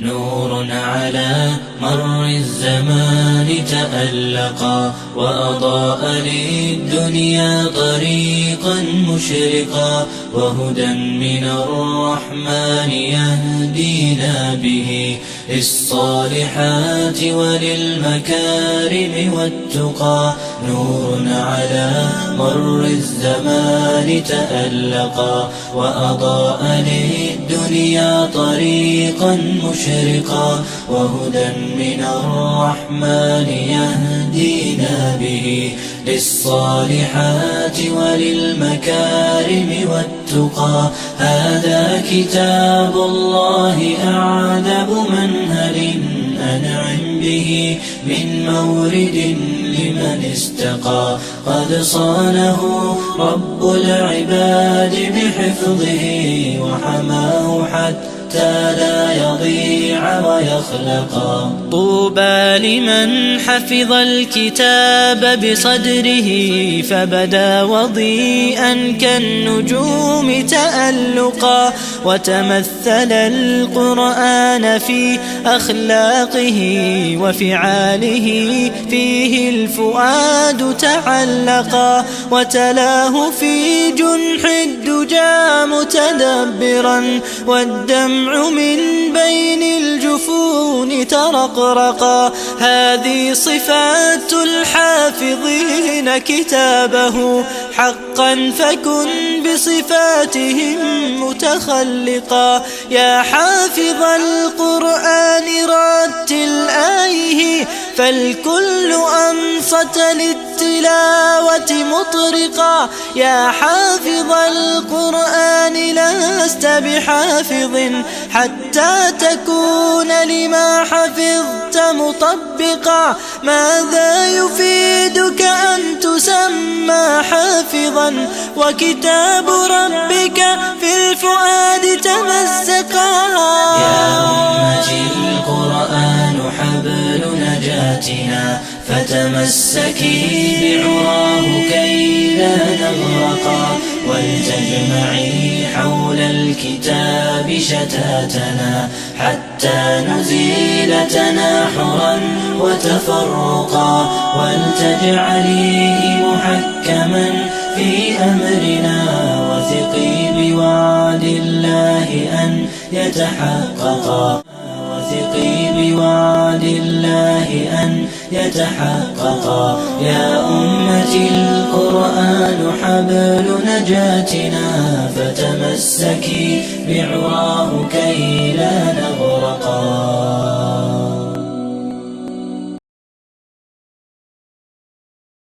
نور على مر الزمان تألقا وأضاء للدنيا طريقا مشرقا، وهدى من الرحمن يهدينا به للصالحات وللمكارم والتقى. نور على مر الزمان تألقا وأضاء للدنيا طريقا مشرقا، وهدى من الرحمن يهدينا به للصالحات وللمكارم والتقى. هذا كتاب الله أعذب منهل أنعم به من مورد لمن استقى. قد صانه رب العباد بحفظه وحماه حتى لا يضيع ويخلقا. طوبى لمن حفظ الكتاب بصدره فبدا وضيئا كالنجوم تألقا، وتمثل القرآن في أخلاقه وفعاله، فيه الفؤاد تعلقا، وتلاه في جنح الدجى متدبرا، والدمع من بين الجفون ترقرقا. هذه صفات الحافظين كتابه حقا، فكن بصفاتهم متخلقا. يا حافظ القرآن رتل آيه، فالكل أنصت للتلاوة مطرقا. يا حافظ القرآن لست بحافظ حتى تكون لما حفظت مطبقا. ماذا يفيدك أن تسمى حافظا وكتاب ربك في الفؤاد تمزقا؟ يا أمتي القرآن حبل نجاتنا، فتمسكي بعراه كي لا نغرقا، ولتجمعي حول الكتاب شتاتنا حتى نزيل تناحرا وتفرقا، ولتجعليه محكما في أمرنا، وثقي بوعد الله أن يتحققا. وثقي بوعد الله أن يتحققا. يا أمتي القرآن حبل نجاتنا، فتمسكي بعراه كي لا نغرقا.